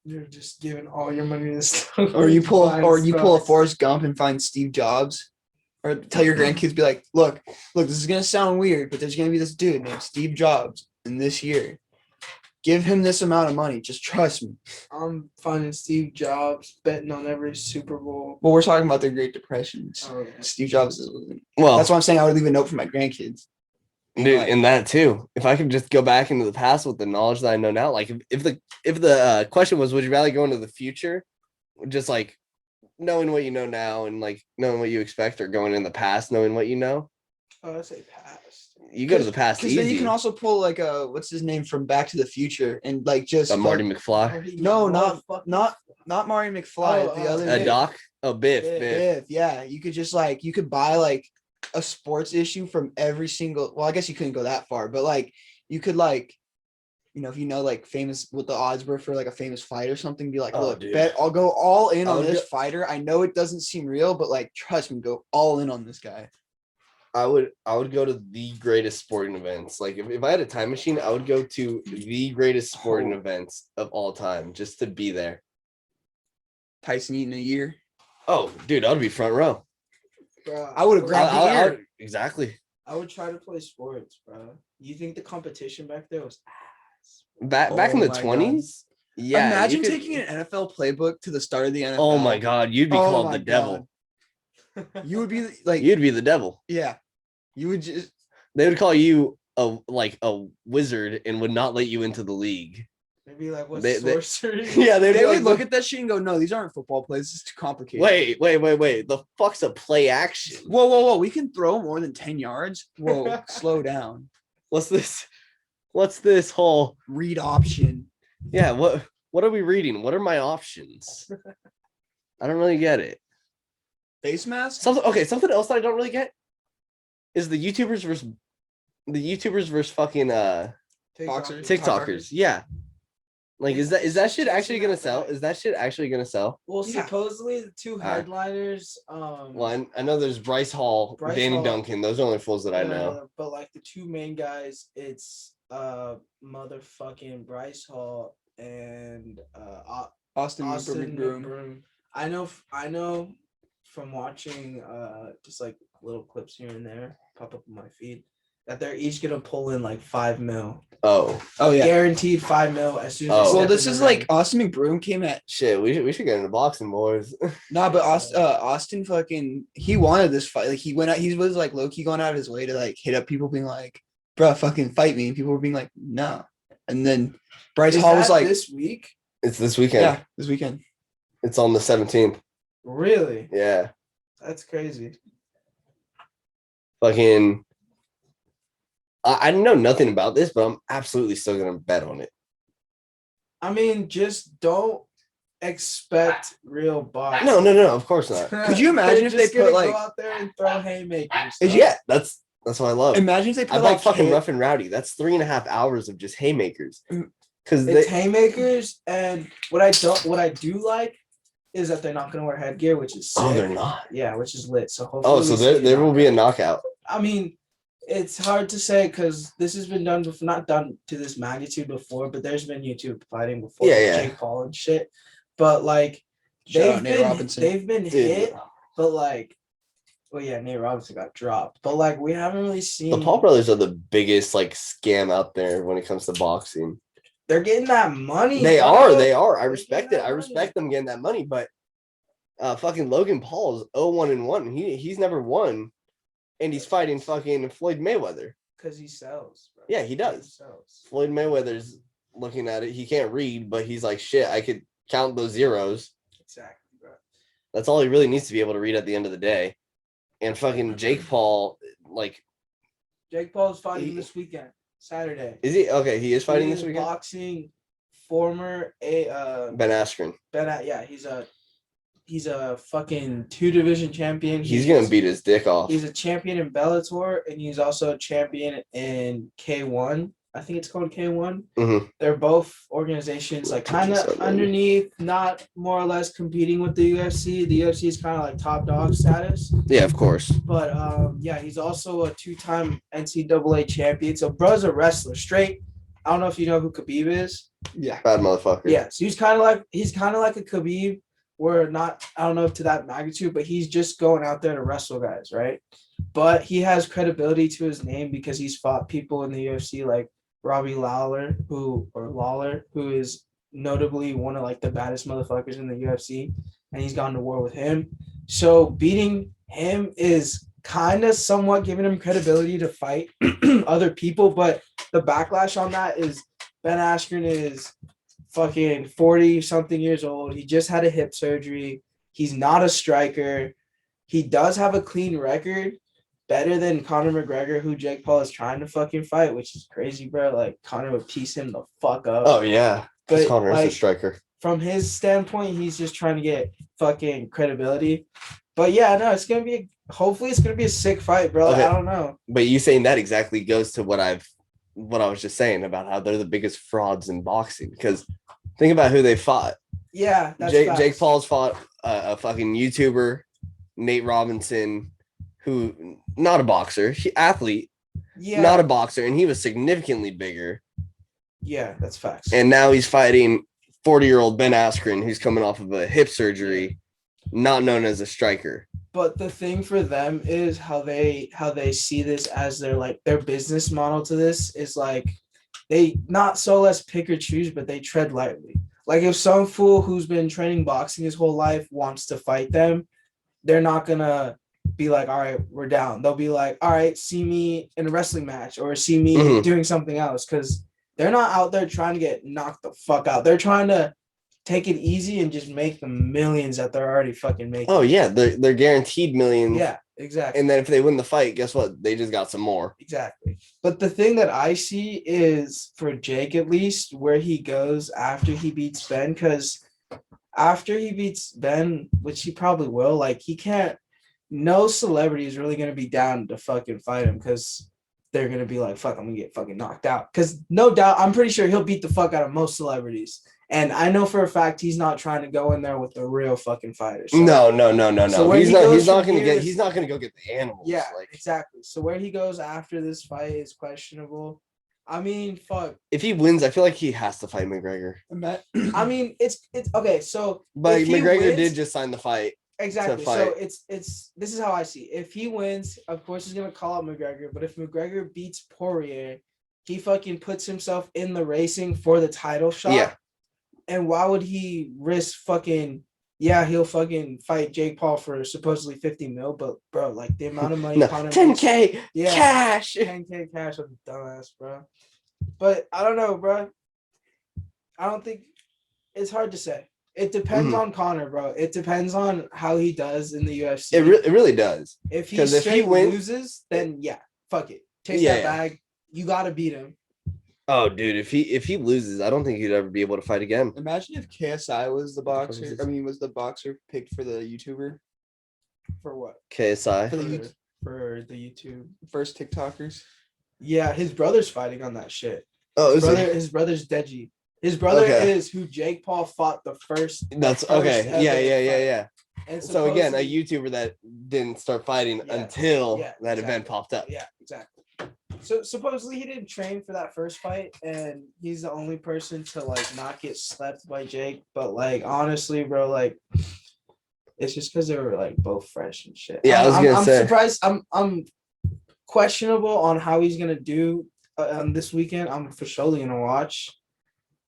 Speaker 3: you're just giving all your money to stock.
Speaker 2: Or you pull a Forrest Gump and find Steve Jobs, or tell your grandkids, be like, look, this is gonna sound weird, but there's gonna be this dude named Steve Jobs in this year. Give him this amount of money. Just trust me.
Speaker 3: I'm finding Steve Jobs, betting on every Super Bowl.
Speaker 2: Well, we're talking about the Great Depression.
Speaker 3: Oh, yeah.
Speaker 2: Steve Jobs is.
Speaker 1: Well,
Speaker 2: that's why I'm saying I would leave a note for my grandkids.
Speaker 1: Dude, and that too. If I could just go back into the past with the knowledge that I know now, like if the question was, would you rather go into the future, just like knowing what you know now and like knowing what you expect, or going in the past knowing what you know?
Speaker 3: Oh, I say past.
Speaker 1: You go to the past easy.
Speaker 2: Then you can also pull like what's his name from Back to the Future and like just
Speaker 1: Marty McFly.
Speaker 2: No, not Marty McFly. The other
Speaker 1: Doc. Oh, Biff.
Speaker 2: Biff. Yeah, you could just like you could buy like a sports issue from every single. Well, I guess you couldn't go that far, but like you could like, if you know like famous what the odds were for like a famous fight or something, be like, look, bet I'll go all in on this fighter. I know it doesn't seem real, but like trust me, go all in on this guy.
Speaker 1: I would go to the greatest sporting events. Like if I had a time machine, I would go to the greatest sporting events of all time just to be there.
Speaker 2: Tyson Eaton a year.
Speaker 1: Oh, dude, I would be front row.
Speaker 3: Bro,
Speaker 2: I would have grabbed the year.
Speaker 1: Exactly.
Speaker 3: I would try to play sports, bro. You think the competition back there was ass?
Speaker 1: Back in the 20s? Yeah.
Speaker 2: Imagine taking an NFL playbook to the start of the NFL.
Speaker 1: Oh my God, you'd be
Speaker 2: Oh
Speaker 1: called
Speaker 2: my
Speaker 1: the devil.
Speaker 2: You would be like,
Speaker 1: You'd be the devil.
Speaker 2: yeah. You would just.
Speaker 1: They would call you a wizard and would not let you into the league.
Speaker 3: Maybe like what
Speaker 1: They-
Speaker 3: sorcery?
Speaker 1: Yeah,
Speaker 2: They would look at that shit and go, "No, these aren't football plays. It's too complicated."
Speaker 1: Wait. The fuck's a play action?
Speaker 2: Whoa! We can throw more than 10 yards. Whoa, slow down.
Speaker 1: What's this? What's this whole?
Speaker 2: Read option.
Speaker 1: Yeah. What are we reading? What are my options? I don't really get it.
Speaker 2: Face mask.
Speaker 1: Something else that I don't really get is the YouTubers versus fucking
Speaker 2: Boxers.
Speaker 1: TikTokers. Yeah. Like, is that shit actually gonna sell? Is that shit actually gonna sell?
Speaker 3: Well,
Speaker 2: Yeah.
Speaker 3: supposedly the two headliners.
Speaker 1: One, I know there's Bryce Hall,
Speaker 3: Bryce
Speaker 1: Danny
Speaker 3: Hall.
Speaker 1: Duncan. Those are the only fools that I know.
Speaker 3: But like the two main guys, it's motherfucking Bryce Hall and
Speaker 2: Austin
Speaker 3: Austin
Speaker 2: McBroom.
Speaker 3: McBroom. I know from watching just like little clips here and there pop up on my feed that they're each gonna pull in like $5 million.
Speaker 1: Oh
Speaker 2: yeah.
Speaker 3: Guaranteed $5 million as soon as.
Speaker 1: Oh.
Speaker 2: Well, this is like Austin McBroom came at.
Speaker 1: shit, we should get into boxing, boys.
Speaker 2: Nah, but Austin fucking he wanted this fight. Like he went out. He was like low key going out of his way to like hit up people, being like, "Bro, fucking fight me." And people were being like, "No." And then Bryce Hall was like,
Speaker 3: this week.
Speaker 1: It's this weekend.
Speaker 2: "Yeah, this weekend."
Speaker 1: It's on the 17th.
Speaker 3: Really?
Speaker 1: Yeah.
Speaker 3: That's crazy.
Speaker 1: Fucking. I know nothing about this, but I'm absolutely still gonna bet on it.
Speaker 3: I mean, just don't expect real boxing.
Speaker 1: No, of course not.
Speaker 2: Could you imagine if they
Speaker 3: just gonna
Speaker 2: put, like-
Speaker 3: go out there and throw haymakers?
Speaker 1: Yeah, that's what I love.
Speaker 2: Imagine if they
Speaker 1: I
Speaker 2: put
Speaker 1: like
Speaker 2: like
Speaker 1: fucking
Speaker 2: hit-
Speaker 1: Rough and Rowdy. That's 3.5 hours of just haymakers. Because
Speaker 3: It's haymakers, and what I do like is that they're not gonna wear headgear, which is sick.
Speaker 1: they're not.
Speaker 3: Yeah, which is lit. So hopefully.
Speaker 1: Oh, so there will be a knockout.
Speaker 3: I mean, it's hard to say because this has been done before, not done to this magnitude before, but there's been YouTube fighting before,
Speaker 1: Yeah,
Speaker 3: with
Speaker 1: yeah.
Speaker 3: Jake Paul and shit. But like,
Speaker 2: Shout out Nate Robinson.
Speaker 3: they've been
Speaker 1: Dude.
Speaker 3: hit, but like, well, yeah, Nate Robinson got dropped, but like, we haven't really seen.
Speaker 1: The Paul brothers are the biggest like scam out there when it comes to boxing.
Speaker 3: They're getting that money.
Speaker 1: They
Speaker 3: bro.
Speaker 1: are. I
Speaker 3: They're
Speaker 1: respect
Speaker 3: getting
Speaker 1: it.
Speaker 3: that
Speaker 1: I
Speaker 3: money.
Speaker 1: respect them getting that money, but fucking Logan Paul is 0-1-1. He's never won, and he's fighting fucking Floyd Mayweather.
Speaker 3: Because he sells. Bro.
Speaker 1: Yeah, he does.
Speaker 3: sells.
Speaker 1: Floyd Mayweather's looking at it. He can't read, but he's like, shit, I could count those zeros.
Speaker 3: Exactly, bro.
Speaker 1: That's all he really needs to be able to read at the end of the day. And fucking Jake Paul, like,
Speaker 3: Jake Paul's fighting this weekend, Saturday.
Speaker 1: is he okay? He is fighting
Speaker 3: He
Speaker 1: this
Speaker 3: is
Speaker 1: weekend.
Speaker 3: Boxing former
Speaker 1: Ben Askren.
Speaker 3: yeah, he's a fucking 2-division champion.
Speaker 1: He's gonna beat his dick off.
Speaker 3: He's a champion in Bellator, and he's also a champion in K1. I think it's called K1.
Speaker 1: Mhm.
Speaker 3: They're both organizations like kind of underneath, not more or less competing with the UFC. The UFC is kind of like top dog status.
Speaker 1: Yeah, of course.
Speaker 3: But yeah, he's also a 2-time NCAA champion. So bro's a wrestler, straight. I don't know if you know who Khabib is.
Speaker 2: Yeah.
Speaker 1: Bad motherfucker.
Speaker 3: Yeah, so he's kind of like a Khabib. We're not, I don't know if to that magnitude, but he's just going out there to wrestle guys, right? But he has credibility to his name because he's fought people in the UFC like Robbie Lawler, who is notably one of like the baddest motherfuckers in the UFC, and he's gone to war with him. So beating him is kind of somewhat giving him credibility to fight other people, but the backlash on that is Ben Askren is fucking 40-something years old. He just had a hip surgery. He's not a striker. He does have a clean record, better than Conor McGregor, who Jake Paul is trying to fucking fight, which is crazy, bro. Like, Conor would piece him the fuck up.
Speaker 1: Oh yeah.
Speaker 3: But,
Speaker 1: Conor is a
Speaker 3: like,
Speaker 1: striker.
Speaker 3: from his standpoint, he's just trying to get fucking credibility. But yeah, no, hopefully it's gonna be a sick fight, bro.
Speaker 1: Okay.
Speaker 3: I don't know.
Speaker 1: But you saying that exactly goes to what I was just saying about how they're the biggest frauds in boxing. Because think about who they fought.
Speaker 3: Yeah, that's
Speaker 1: Jake Paul's fought a fucking YouTuber, Nate Robinson, who not a boxer, athlete,
Speaker 3: Yeah,
Speaker 1: not a boxer, and he was significantly bigger.
Speaker 3: yeah, that's facts.
Speaker 1: And now he's fighting 40-year-old Ben Askren, who's coming off of a hip surgery, not known as a striker.
Speaker 3: But the thing for them is how they see this as their business model to this is like they not so less pick or choose, but they tread lightly. Like if some fool who's been training boxing his whole life wants to fight them, they're not gonna be like, all right, we're down. They'll be like, all right, see me in a wrestling match or see me
Speaker 1: Mhm.
Speaker 3: doing something else, because they're not out there trying to get knocked the fuck out. They're trying to take it easy and just make the millions that they're already fucking making.
Speaker 1: Oh yeah, they're guaranteed millions.
Speaker 3: Yeah, exactly.
Speaker 1: And then if they win the fight, guess what? They just got some more.
Speaker 3: Exactly. But the thing that I see is for Jake, at least, where he goes after he beats Ben, because after he beats Ben, which he probably will, like he can't, no celebrity is really gonna be down to fucking fight him because they're gonna be like, fuck, I'm gonna get fucking knocked out. Because no doubt, I'm pretty sure he'll beat the fuck out of most celebrities. And I know for a fact he's not trying to go in there with the real fucking fighters. So,
Speaker 1: No.
Speaker 3: So where
Speaker 1: he's
Speaker 3: he
Speaker 1: not.
Speaker 3: goes
Speaker 1: He's not
Speaker 3: from
Speaker 1: gonna
Speaker 3: here
Speaker 1: get.
Speaker 3: is-
Speaker 1: He's not gonna go get the animals.
Speaker 3: yeah,
Speaker 1: Like
Speaker 3: exactly. So where he goes after this fight is questionable. I mean, fuck.
Speaker 1: if he wins, I feel like he has to fight McGregor.
Speaker 3: I mean, it's okay. So
Speaker 1: But
Speaker 3: if he
Speaker 1: McGregor
Speaker 3: wins-
Speaker 1: did just sign the fight.
Speaker 3: exactly.
Speaker 1: fight.
Speaker 3: So it's this is how I see it. If he wins, of course he's gonna call out McGregor. But if McGregor beats Poirier, he fucking puts himself in the racing for the title shot.
Speaker 1: Yeah.
Speaker 3: And why would he risk fucking? Yeah, he'll fucking fight Jake Paul for supposedly 50 mil, but bro, like the amount of money
Speaker 1: No,
Speaker 3: Conor
Speaker 1: 10K
Speaker 3: Yeah.
Speaker 1: cash.
Speaker 3: 10K cash on the dumbass, bro. But I don't know, bro. I don't think it's hard to say. It depends on Conor, bro. It depends on how he does in the UFC.
Speaker 1: It really does.
Speaker 3: If he
Speaker 1: 'cause if he
Speaker 3: straight
Speaker 1: wins-
Speaker 3: loses, then yeah, fuck it. Take
Speaker 1: Yeah,
Speaker 3: that
Speaker 1: yeah.
Speaker 3: bag. You gotta beat him.
Speaker 1: Oh, dude, if he loses, I don't think he'd ever be able to fight again.
Speaker 2: Imagine if KSI was the
Speaker 1: fuck is
Speaker 2: boxer.
Speaker 1: this?
Speaker 2: I mean, was the boxer picked for the YouTuber
Speaker 3: For what?
Speaker 1: KSI.
Speaker 2: for the
Speaker 3: For the YouTube.
Speaker 2: first TikTokers?
Speaker 3: Yeah, his brother's fighting on that shit.
Speaker 1: Oh, is it?
Speaker 3: His brother's Deji. His brother
Speaker 1: Okay.
Speaker 3: is who Jake Paul fought the first.
Speaker 1: That's
Speaker 3: first
Speaker 1: okay.
Speaker 3: ever
Speaker 1: Yeah.
Speaker 3: fight. And
Speaker 1: So again, a
Speaker 3: supposedly-
Speaker 1: YouTuber that didn't start fighting
Speaker 3: Yeah,
Speaker 1: until
Speaker 3: yeah,
Speaker 1: that event
Speaker 3: exactly.
Speaker 1: popped up.
Speaker 3: Yeah, exactly. So supposedly he didn't train for that first fight, and he's the only person to like not get slept by Jake. But like honestly, bro, like it's just because they were like both fresh and shit.
Speaker 1: Yeah, I was gonna
Speaker 3: I'm
Speaker 1: say.
Speaker 3: surprised. I'm questionable on how he's gonna do this weekend. I'm for sure gonna watch,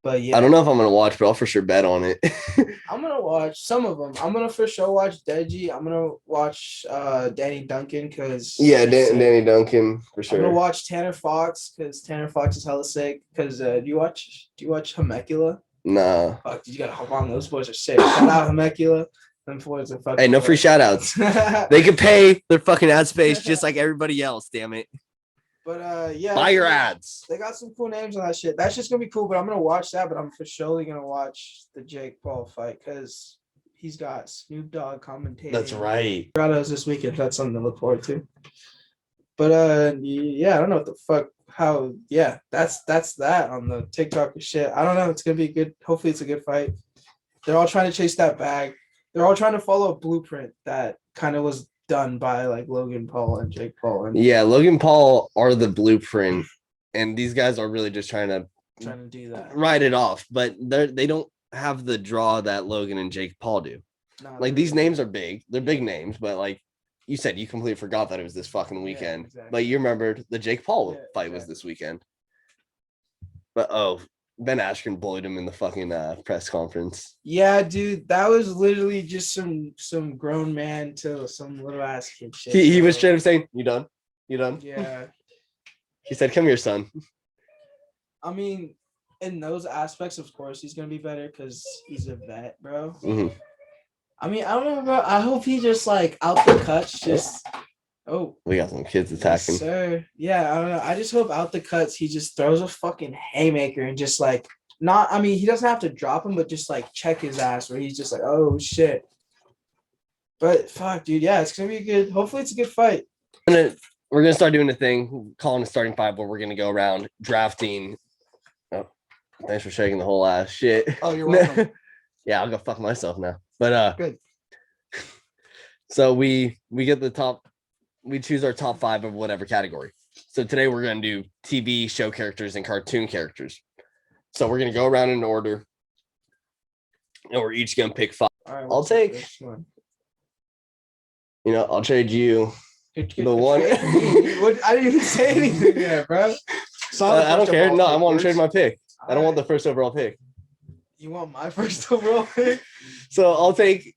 Speaker 3: but yeah,
Speaker 1: I don't know if I'm gonna watch, but I'll for sure bet on it.
Speaker 3: I'm gonna watch some of them. I'm gonna for sure watch Deji. I'm gonna watch Danny Duncan because
Speaker 1: Yeah, Danny Duncan for
Speaker 3: I'm gonna
Speaker 1: sure.
Speaker 3: watch Tanner Fox because Tanner Fox is hella sick. Because do you watch Hemekula?
Speaker 1: Nah.
Speaker 3: Fuck, you gotta hop on. Those boys are sick. Shout out Hemekula. Them boys are fucking.
Speaker 1: Hey, no free shout outs. They could pay their fucking ad space just like everybody else, damn it.
Speaker 3: But yeah,
Speaker 1: Buy your ads.
Speaker 3: They got some cool names on that shit. That's just gonna be cool. But I'm gonna watch that. But I'm for surely gonna watch the Jake Paul fight because he's got Snoop Dogg commentating.
Speaker 1: That's right.
Speaker 3: Grados this weekend. That's something to look forward to. But yeah, I don't know what the fuck. How that's that on the TikTok shit. I don't know. It's gonna be good. Hopefully, it's a good fight. They're all trying to chase that bag. They're all trying to follow a blueprint that kind of was done by like Logan Paul and Jake Paul and
Speaker 1: Yeah, Logan Paul are the blueprint, and these guys are really just trying to
Speaker 3: do that.
Speaker 1: write it off, but they don't have the draw that Logan and Jake Paul do.
Speaker 3: Nah,
Speaker 1: Like
Speaker 3: they're-
Speaker 1: these names are big. They're big names, but like you said, you completely forgot that it was this fucking
Speaker 3: Yeah,
Speaker 1: weekend.
Speaker 3: exactly.
Speaker 1: But you remembered the Jake Paul
Speaker 3: Yeah,
Speaker 1: fight was
Speaker 3: exactly.
Speaker 1: this weekend. But Ben Askren bullied him in the fucking press conference.
Speaker 3: Yeah, dude, that was literally just some grown man to some little ass kid shit.
Speaker 1: He was
Speaker 3: bro.
Speaker 1: straight up saying, "You done? You done?"
Speaker 3: Yeah,
Speaker 1: He said, "Come here, son."
Speaker 3: I mean, in those aspects, of course, he's gonna be better because he's a vet, bro.
Speaker 1: Mhm.
Speaker 3: I mean, I don't know, bro. I hope he just like out the cuts, just
Speaker 1: We got some kids
Speaker 3: yes,
Speaker 1: attacking.
Speaker 3: sir. Yeah, I don't know. I just hope out the cuts he just throws a fucking haymaker and just like not. I mean, he doesn't have to drop him, but just like check his ass where he's just like, oh shit. But fuck, dude, yeah, it's gonna be good. Hopefully, it's a good fight.
Speaker 1: We're gonna start doing a thing, calling a starting five, where we're gonna go around drafting. Oh, thanks for shaking the whole ass shit.
Speaker 2: Oh, you're welcome.
Speaker 1: Yeah, I'll go fuck myself now. But
Speaker 2: Good.
Speaker 1: So we get the top. We choose our top 5 of whatever category. So today we're gonna do TV show characters and cartoon characters. So we're gonna go around in order, and we're each gonna pick 5.
Speaker 3: All right,
Speaker 1: I'll
Speaker 3: what's the
Speaker 1: take-
Speaker 3: first one?
Speaker 1: You know, I'll trade you.
Speaker 3: Good,
Speaker 1: The one-
Speaker 3: What, I didn't even say anything yet, bro.
Speaker 1: I don't care. No, I want to trade my pick. I don't want the first overall pick.
Speaker 3: You want my first overall pick?
Speaker 1: So I'll take.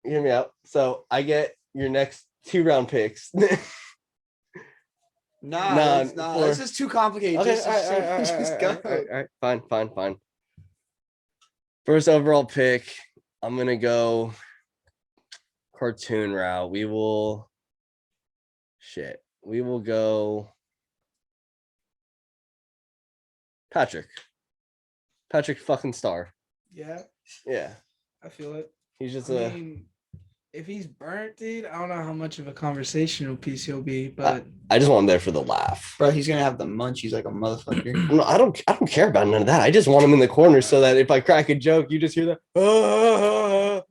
Speaker 1: Hear me out. So I get your next 2-round picks.
Speaker 2: Nah, it's not.
Speaker 1: for-
Speaker 2: This is too complicated.
Speaker 1: Okay,
Speaker 2: Just go.
Speaker 1: all right. Fine. First overall pick, I'm gonna go cartoon route. We will go Patrick fucking Star.
Speaker 3: Yeah,
Speaker 1: Yeah,
Speaker 3: I feel it.
Speaker 1: he's just
Speaker 3: I mean, if he's burnt, dude, I don't know how much of a conversational piece he'll be, but
Speaker 1: I just want him there for the laugh.
Speaker 2: Bro, he's gonna have the munchies like a motherfucker.
Speaker 1: No, I don't care about none of that. I just want him in the corner so that if I crack a joke, you just hear that.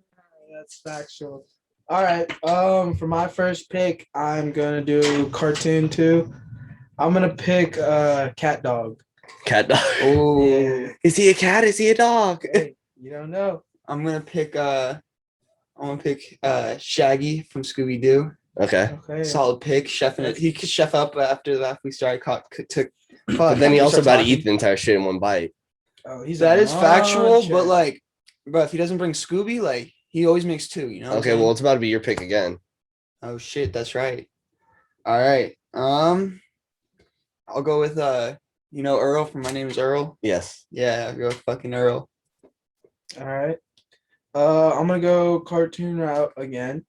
Speaker 3: that's factual. All right. For my first pick, I'm gonna do cartoon too. I'm gonna pick cat dog.
Speaker 1: Cat dog.
Speaker 2: Oh,
Speaker 3: Yeah.
Speaker 1: Is he a cat? Is he a dog?
Speaker 3: Hey, you don't know.
Speaker 2: I'm gonna pick Shaggy from Scooby Doo.
Speaker 1: Okay.
Speaker 3: Okay.
Speaker 2: Solid pick. Chefing it. He could chef up after we started took.
Speaker 1: But then he also about to eat the entire shit in one bite.
Speaker 3: Oh, he's
Speaker 2: That
Speaker 3: a
Speaker 2: is factual,
Speaker 3: monster.
Speaker 2: but like, bro, if he doesn't bring Scooby, like he always makes two. You know. what I'm
Speaker 1: Okay,
Speaker 2: saying?
Speaker 1: well, it's about to be your pick again.
Speaker 2: Oh shit, that's right. All right. I'll go with Earl from My Name Is Earl.
Speaker 1: Yes.
Speaker 2: Yeah, I'll go with fucking Earl.
Speaker 3: All right. I'm gonna go cartoon route again.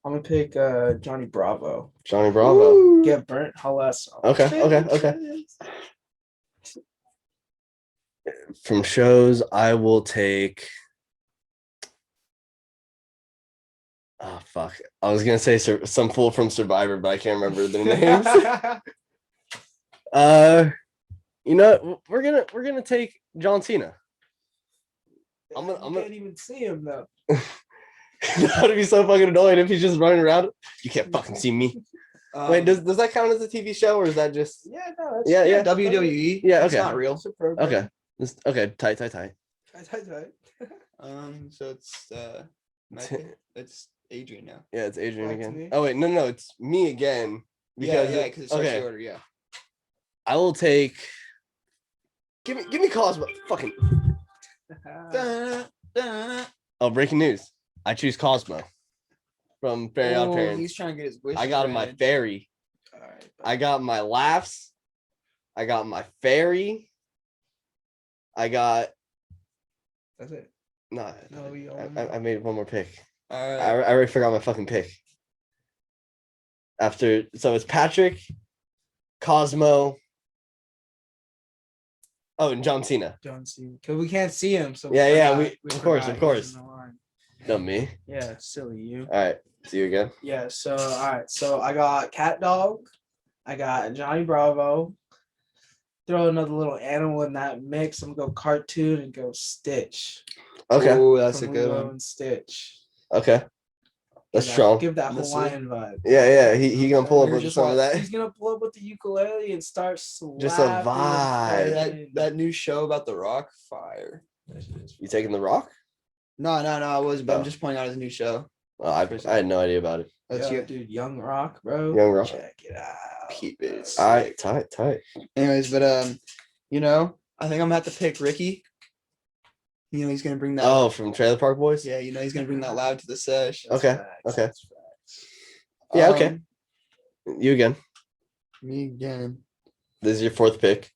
Speaker 3: I'm gonna pick Johnny Bravo.
Speaker 1: Johnny Bravo.
Speaker 2: Woo.
Speaker 3: Get burnt, less.
Speaker 1: Okay. From shows, I will take. Oh fuck! I was gonna say some fool from Survivor, but I can't remember their names. We're gonna take John Cena. I'm gonna
Speaker 3: can't even see him though.
Speaker 1: That would be so fucking annoying if he's just running around. You can't fucking see me. Wait, does that count as a TV show or is that just?
Speaker 3: Yeah, no, that's
Speaker 1: Yeah.
Speaker 2: WWE.
Speaker 1: Yeah,
Speaker 2: It's
Speaker 1: okay.
Speaker 2: not real.
Speaker 3: It's a program.
Speaker 1: Okay. Tight.
Speaker 3: Tight.
Speaker 2: So it's it's Adrian now.
Speaker 1: Yeah, it's Adrian
Speaker 3: Back to
Speaker 1: again.
Speaker 3: me?
Speaker 1: Oh wait, no, it's me again. Because
Speaker 2: because it's okay.
Speaker 1: okay,
Speaker 2: Order. Yeah.
Speaker 1: I will take. Give me Cosmo. Fucking. Oh, breaking news! I choose Cosmo from Fairy Odd Parents.
Speaker 2: He's trying to get his wish.
Speaker 1: I got my fairy.
Speaker 3: All right.
Speaker 1: I got my laughs. I got my fairy. I got
Speaker 3: That's it.
Speaker 1: no.
Speaker 3: No, we all
Speaker 1: I made one more pick.
Speaker 2: All
Speaker 1: I
Speaker 2: right.
Speaker 1: already forgot my fucking pick. So it's Patrick, Cosmo. Oh, and John Cena.
Speaker 3: John Cena. Because we can't see him. So
Speaker 1: Yeah,
Speaker 3: forgot-
Speaker 1: we- of course,
Speaker 3: forgot
Speaker 1: of course.
Speaker 3: he was in the line.
Speaker 1: No, me.
Speaker 3: Yeah, silly you.
Speaker 1: All right. See you again.
Speaker 3: Yeah, so all right. So I got Cat Dog. I got Johnny Bravo. Throw another little animal in that mix. I'm gonna go cartoon and go Stitch.
Speaker 1: Okay.
Speaker 2: Oh, that's a
Speaker 3: From
Speaker 2: good
Speaker 3: Lilo
Speaker 2: one.
Speaker 3: and Stitch.
Speaker 1: Okay. That's
Speaker 3: Give that-
Speaker 1: strong.
Speaker 3: Give that
Speaker 2: Let's see.
Speaker 3: Hawaiian vibe.
Speaker 1: Yeah. He gonna pull up
Speaker 2: You're
Speaker 1: with
Speaker 2: just
Speaker 1: some of that.
Speaker 3: He's gonna pull up with the ukulele and start slapping.
Speaker 1: Just a
Speaker 3: and
Speaker 1: vibe.
Speaker 3: fucking-
Speaker 2: That new show about the Rock, fire.
Speaker 1: You taking the rock?
Speaker 2: No, I was, but
Speaker 1: Oh.
Speaker 2: I'm just pointing out his new show.
Speaker 1: Oh, I had no idea about it.
Speaker 2: Let's
Speaker 3: Yo,
Speaker 2: get
Speaker 3: dude, Young Rock, bro.
Speaker 1: Young Rock.
Speaker 3: Check it out.
Speaker 2: keep it. It's
Speaker 1: All right.
Speaker 2: sick.
Speaker 1: Tight.
Speaker 2: Anyways, but I think I'm gonna have to pick Ricky. He's gonna bring that.
Speaker 1: Oh, from Trailer Park Boys.
Speaker 2: Yeah, he's gonna bring that loud to the sesh.
Speaker 3: That's
Speaker 1: Okay,
Speaker 3: facts,
Speaker 1: okay.
Speaker 3: that's facts.
Speaker 1: Yeah, okay. You again.
Speaker 2: Me again.
Speaker 1: This is your fourth pick.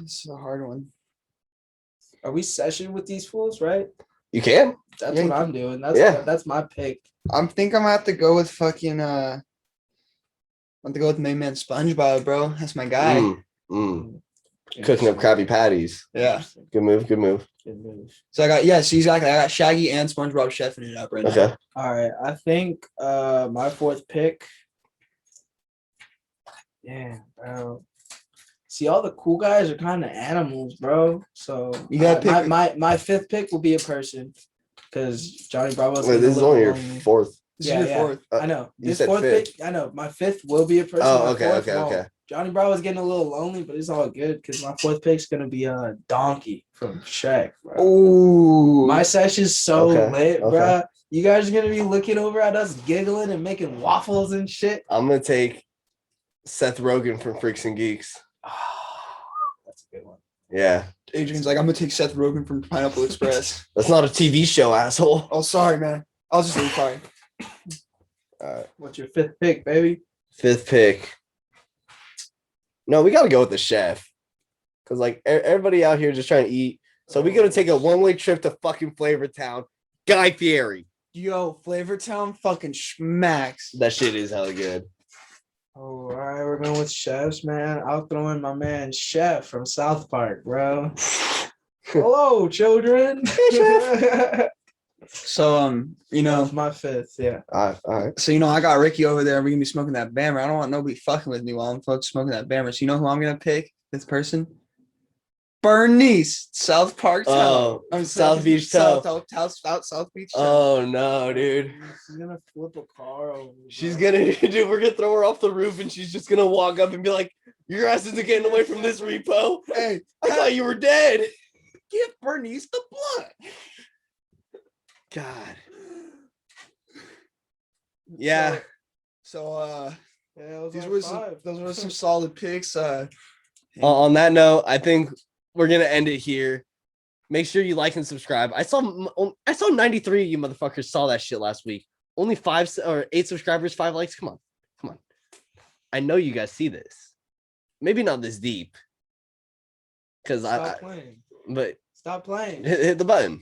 Speaker 2: This is a hard one.
Speaker 3: Are we session with these fools, right?
Speaker 1: You can.
Speaker 3: That's
Speaker 2: Yeah,
Speaker 3: what I'm doing. That's
Speaker 1: yeah.
Speaker 3: that's my pick.
Speaker 2: I think I'm gonna have to go with fucking I'm have to go with main man SpongeBob, bro. That's my guy.
Speaker 1: Cooking up Krabby Patties.
Speaker 2: Yeah.
Speaker 1: Good move.
Speaker 3: Good move.
Speaker 2: So I got exactly. I got Shaggy and SpongeBob chefing it up right now.
Speaker 1: Okay.
Speaker 3: All right. I think my fourth pick. Yeah, bro. See, all the cool guys are kind of animals, bro. So
Speaker 2: You gotta pick-
Speaker 3: my fifth pick will be a person, because Johnny Bravo's.
Speaker 1: Wait,
Speaker 3: getting
Speaker 1: this
Speaker 3: a
Speaker 1: is
Speaker 3: little
Speaker 1: only your
Speaker 3: lonely.
Speaker 1: fourth.
Speaker 2: This
Speaker 3: Yeah,
Speaker 2: is your
Speaker 3: yeah.
Speaker 2: fourth.
Speaker 3: I know.
Speaker 1: You
Speaker 3: This
Speaker 1: said
Speaker 3: fourth
Speaker 1: fifth.
Speaker 3: pick, I know. My fifth will be a person.
Speaker 1: Oh,
Speaker 3: my
Speaker 1: okay,
Speaker 3: fourth
Speaker 1: okay.
Speaker 3: won't. Johnny Bravo's getting a little lonely, but it's all good because my fourth pick's gonna be a Donkey from Shrek, bro.
Speaker 2: Oh,
Speaker 3: My session's so
Speaker 1: Okay,
Speaker 3: lit,
Speaker 1: okay.
Speaker 3: bro. You guys are gonna be looking over at us giggling and making waffles and shit.
Speaker 1: I'm gonna take Seth Rogen from Freaks and Geeks.
Speaker 3: That's a good one.
Speaker 1: Yeah,
Speaker 2: Adrian's like, I'm gonna take Seth Rogen from Pineapple Express.
Speaker 1: that's not a TV show, asshole.
Speaker 2: Oh, sorry, man. I was just really sorry.
Speaker 3: What's your fifth pick, baby?
Speaker 1: Fifth pick. No, we gotta go with the chef. Cause like everybody out here just trying to eat. So we gotta take a one-way trip to fucking Flavor Town. Guy Fieri.
Speaker 2: Yo, Flavortown fucking smacks.
Speaker 1: That shit is hella good.
Speaker 3: Oh, all right, we're going with chefs, man. I'll throw in my man Chef from South Park, bro. Hello, children.
Speaker 2: So, you
Speaker 3: That
Speaker 2: know,
Speaker 3: was my fifth, yeah.
Speaker 1: All right.
Speaker 2: so I got Ricky over there. We're gonna be smoking that bammer. I don't want nobody fucking with me while I'm smoking that bammer. So you know who I'm gonna pick? This person, Bernice, South Park.
Speaker 1: Oh, South Beach Toe.
Speaker 2: South Beach.
Speaker 1: Oh no, dude.
Speaker 3: She's gonna flip a car over.
Speaker 1: She's
Speaker 3: bro.
Speaker 1: gonna, dude, we're gonna throw her off the roof and she's just gonna walk up and be like, your ass isn't getting away from this repo.
Speaker 2: Hey,
Speaker 1: I thought you were dead.
Speaker 2: give Bernice the blunt.
Speaker 1: God. Yeah.
Speaker 2: So
Speaker 3: Yeah,
Speaker 2: those were some solid picks.
Speaker 1: On that note, I think we're gonna end it here. Make sure you like and subscribe. I saw 93 of you motherfuckers saw that shit last week. Only 5 or 8 subscribers, 5 likes. Come on. I know you guys see this. Maybe not this deep. Cause
Speaker 3: Stop playing.
Speaker 1: but
Speaker 3: Stop playing.
Speaker 1: hit the button.